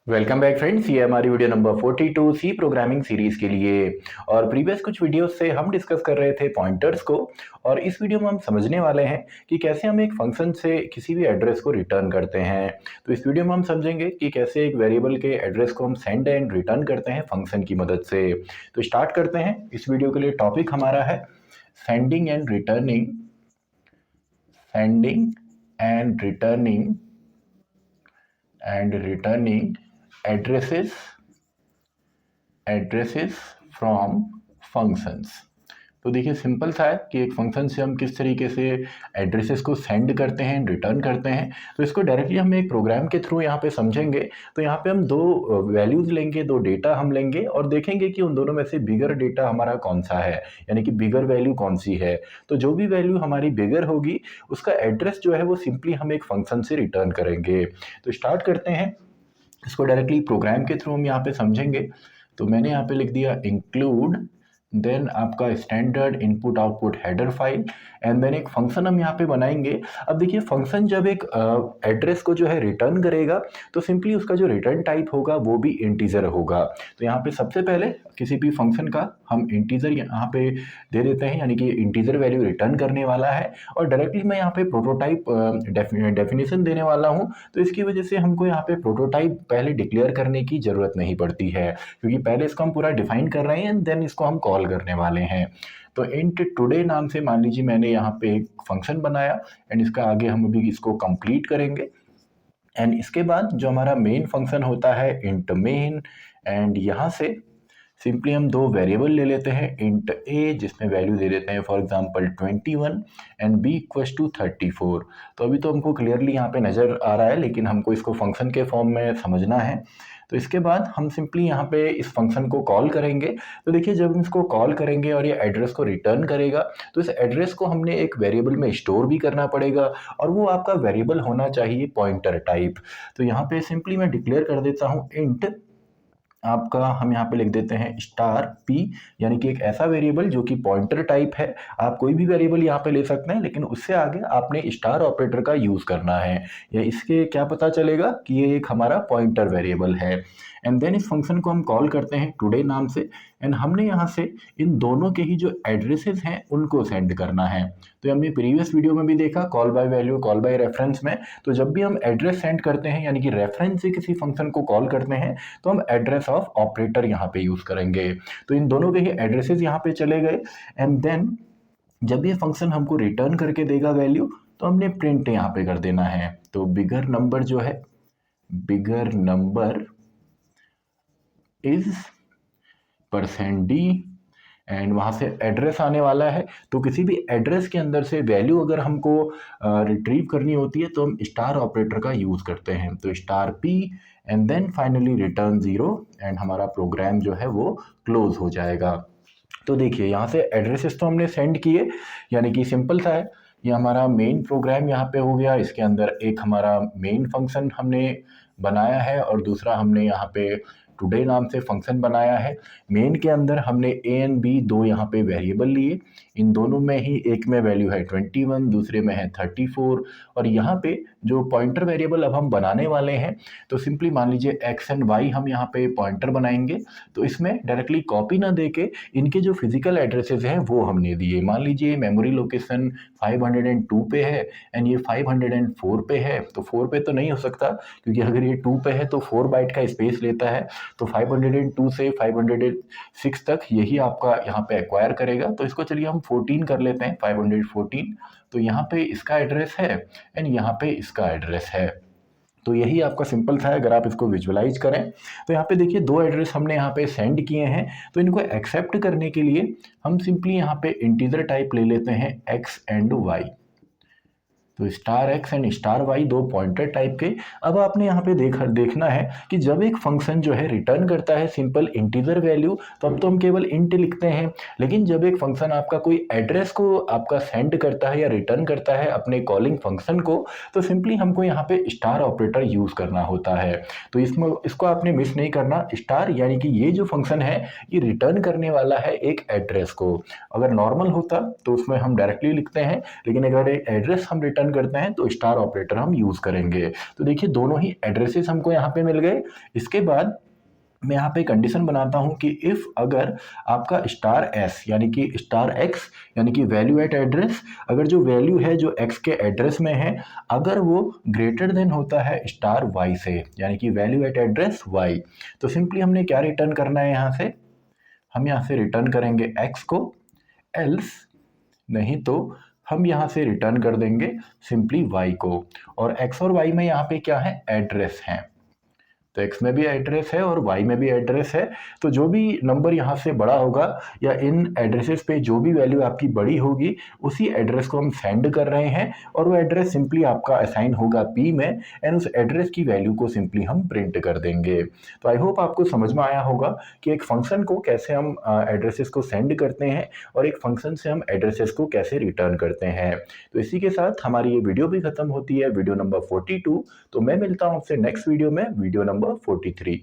Welcome back friends, ये हमारी video number 42 C programming series के लिए। और प्रीवियस कुछ वीडियोस से हम डिस्कस कर रहे थे पॉइंटर्स को। और इस वीडियो में हम समझने वाले हैं कि कैसे हम एक फंक्शन से किसी भी एड्रेस को रिटर्न करते हैं। तो इस वीडियो में हम समझेंगे कि कैसे एक वेरिएबल के एड्रेस को हम सेंड एंड रिटर्न करते हैं फंक्शन की मदद से। तो स्टार्ट करते हैं। इस वीडियो के लिए टॉपिक हमारा है sending end returning addresses from functions। तो देखिए सिंपल सा है कि एक फंक्शन से हम किस तरीके से एड्रेसेस को सेंड करते हैं, रिटर्न करते हैं। तो इसको डायरेक्टली हम एक प्रोग्राम के थ्रू यहाँ पे समझेंगे। तो यहाँ पे हम दो वैल्यूज लेंगे, दो डेटा हम लेंगे और देखेंगे कि उन दोनों में से बिगर डेटा हमारा कौन सा है, यानी कि बिगर वैल्यू कौन सी है। तो जो भी वैल्यू हमारी बिगर होगी उसका एड्रेस जो है वो सिंपली हम एक फंक्शन से रिटर्न करेंगे। तो स्टार्ट करते हैं। इसको डायरेक्टली प्रोग्राम के थ्रू हम यहाँ पे समझेंगे। तो मैंने यहाँ पे लिख दिया इंक्लूड, देन आपका standard input output header file, and then एक फंक्शन हम यहाँ पे बनाएंगे। अब देखिए फंक्शन जब एक एड्रेस को जो है रिटर्न करेगा तो सिंपली उसका जो रिटर्न टाइप होगा वो भी इंटीजर होगा। तो यहाँ पे सबसे पहले किसी भी फंक्शन का हम इंटीजर यहाँ पे दे देते हैं, यानी कि इंटीजर वैल्यू रिटर्न करने वाला है। और डायरेक्टली मैं यहाँ पे प्रोटोटाइप डेफिनेशन देने वाला हूँ। तो इसकी वजह से हमको यहाँ पे प्रोटोटाइप पहले डिक्लेयर करने की ज़रूरत नहीं पड़ती है, क्योंकि पहले इसको हम पूरा डिफाइन कर रहे हैं एंड देन इसको हम कॉल करने वाले हैं। तो इंट टुडे नाम से मान लीजिए मैंने यहाँ पे एक फंक्शन बनाया एंड इसका आगे हम अभी इसको कंप्लीट करेंगे। एंड इसके बाद जो हमारा मेन फंक्शन होता है इंट मेन, एंड यहाँ से सिंपली हम दो वेरिएबल ले लेते हैं, इंट ए जिसमें वैल्यू दे देते हैं for example 21 and B equals to 34। तो अभी तो हमको क्लियरली यहाँ पे नज़र आ रहा है, लेकिन हमको इसको फंक्शन के फॉर्म में समझना है। तो इसके बाद हम सिंपली यहाँ पे इस फंक्शन को कॉल करेंगे। तो देखिए जब हम इसको कॉल करेंगे और ये एड्रेस को रिटर्न करेगा तो इस एड्रेस को हमने एक वेरिएबल में स्टोर भी करना पड़ेगा, और वो आपका वेरिएबल होना चाहिए पॉइंटर टाइप। तो यहाँ पे सिंपली मैं डिक्लेयर कर देता हूँ इंट आपका, हम यहाँ पे लिख देते हैं स्टार पी, यानी कि एक ऐसा वेरिएबल जो कि पॉइंटर टाइप है। आप कोई भी वेरिएबल यहाँ पे ले सकते हैं, लेकिन उससे आगे आपने स्टार ऑपरेटर का यूज़ करना है, या इसके क्या पता चलेगा कि ये एक हमारा पॉइंटर वेरिएबल है। एंड देन इस फंक्शन को हम कॉल करते हैं टुडे नाम से, एंड हमने यहाँ से इन दोनों के ही जो एड्रेसेस हैं उनको सेंड करना है। तो हमने प्रीवियस वीडियो में भी देखा call by value, call by reference में। तो जब भी हम एड्रेस सेंड करते हैं, यानी कि रेफरेंस से किसी फंक्शन को कॉल करते हैं, तो हम एड्रेस ऑफ ऑपरेटर यहाँ पे यूज़ करेंगे। तो इन दोनों के ही एड्रेसेस यहाँ पे चले गए। एंड देन जब ये फंक्शन हमको रिटर्न करके देगा वैल्यू, तो हमने प्रिंट यहाँ पे कर देना है। तो बिगर नंबर जो है, bigger number is %d, and वहाँ से एड्रेस आने वाला है। तो किसी भी एड्रेस के अंदर से वैल्यू अगर हमको रिट्रीव करनी होती है तो हम स्टार ऑपरेटर का यूज़ करते हैं। तो star p and then finally return 0, and हमारा प्रोग्राम जो है वो क्लोज हो जाएगा। तो देखिए यहाँ से एड्रेसेस तो हमने सेंड किए, यानी कि सिंपल सा है। ये हमारा मेन प्रोग्राम यहाँ पे हो गया। इसके अंदर एक हमारा मेन फंक्शन हमने बनाया है और दूसरा हमने यहाँ पे टुडे नाम से फंक्शन बनाया है। मेन के अंदर हमने ए एंड बी दो यहाँ पे वेरिएबल लिए। इन दोनों में ही एक में वैल्यू है 21, दूसरे में है 34। और यहाँ पे जो पॉइंटर वेरिएबल अब हम बनाने वाले हैं, तो सिंपली मान लीजिए एक्स एंड वाई हम यहाँ पे पॉइंटर बनाएंगे। तो इसमें डायरेक्टली कॉपी ना देके इनके जो फिजिकल एड्रेसेस हैं वो हमने दिए। मान लीजिए मेमोरी लोकेशन 502 पे है एंड ये 504 पे है। तो 4 पे तो नहीं हो सकता, क्योंकि अगर ये 2 पे है तो 4 बाइट का स्पेस लेता है। तो 502 से 506 तक यही आपका यहाँ पे एक्वायर करेगा। तो इसको चलिए हम 14 कर लेते हैं, 514। तो यहाँ पे इसका एड्रेस है एंड यहाँ पे इसका एड्रेस है। तो यही आपका सिंपल था। अगर आप इसको विजुअलाइज करें तो यहाँ पे देखिए दो एड्रेस हमने यहाँ पे सेंड किए हैं। तो इनको एक्सेप्ट करने के लिए हम सिंपली यहाँ पे इंटीजर टाइप ले लेते हैं एक्स एंड वाई। तो star X and star Y दो पॉइंटर टाइप के। अब आपने यहाँ पे देखना है कि जब एक फंक्शन जो है रिटर्न करता है सिंपल इंटीजर वैल्यू, तो अब तो हम केवल इंट लिखते हैं। लेकिन जब एक फंक्शन आपका कोई एड्रेस को आपका सेंड करता है या रिटर्न करता है अपने कॉलिंग फंक्शन को, तो सिंपली हमको यहाँ पे स्टार ऑपरेटर यूज करना होता है। तो इसमें इसको आपने मिस नहीं करना। स्टार यानी कि ये जो फंक्शन है ये रिटर्न करने वाला है एक एड्रेस को। अगर नॉर्मल होता तो उसमें हम डायरेक्टली लिखते हैं, लेकिन अगर एक एड्रेस हम रिटर्न रिटर्न करते हैं तो स्टार ऑपरेटर हम यूज़ करेंगे। तो देखिए दोनों ही एड्रेसेस हमको यहाँ पे मिल गए। इसके बाद मैं यहाँ पे कंडीशन बनाता हूँ कि इफ़ अगर आपका स्टार एस यानी कि स्टार एक्स यानी कि वैल्यू एट एड्रेस, अगर जो वैल्यू है जो एक्स के एड्रेस में है अगर वो ग्रेटर देन होता है स्टार वाई से यानी कि वैल्यू एट एड्रेस वाई, तो सिंपली हमने क्या रिटर्न करना है यहाँ से, हम यहाँ से रिटर्न करेंगे एक्स को, एल्स नहीं तो हम यहाँ से रिटर्न कर देंगे सिंपली वाई को। और एक्स और वाई में यहाँ पे क्या है, एड्रेस है, तो x में भी एड्रेस है और y में भी एड्रेस है। तो जो भी नंबर यहाँ से बड़ा होगा या इन एड्रेसेस पे जो भी वैल्यू आपकी बड़ी होगी उसी एड्रेस को हम सेंड कर रहे हैं और वो एड्रेस सिंपली आपका असाइन होगा p में एंड उस एड्रेस की वैल्यू को सिंपली हम प्रिंट कर देंगे। तो आई होप आपको समझ में आया होगा कि एक फंक्शन को कैसे हम एड्रेसेस को सेंड करते हैं और एक फंक्शन से हम एड्रेसेस को कैसे रिटर्न करते हैं। तो इसी के साथ हमारी ये वीडियो भी खत्म होती है, वीडियो नंबर 42। तो मैं मिलता हूँ आपसे नेक्स्ट वीडियो में, वीडियो नंबर 43।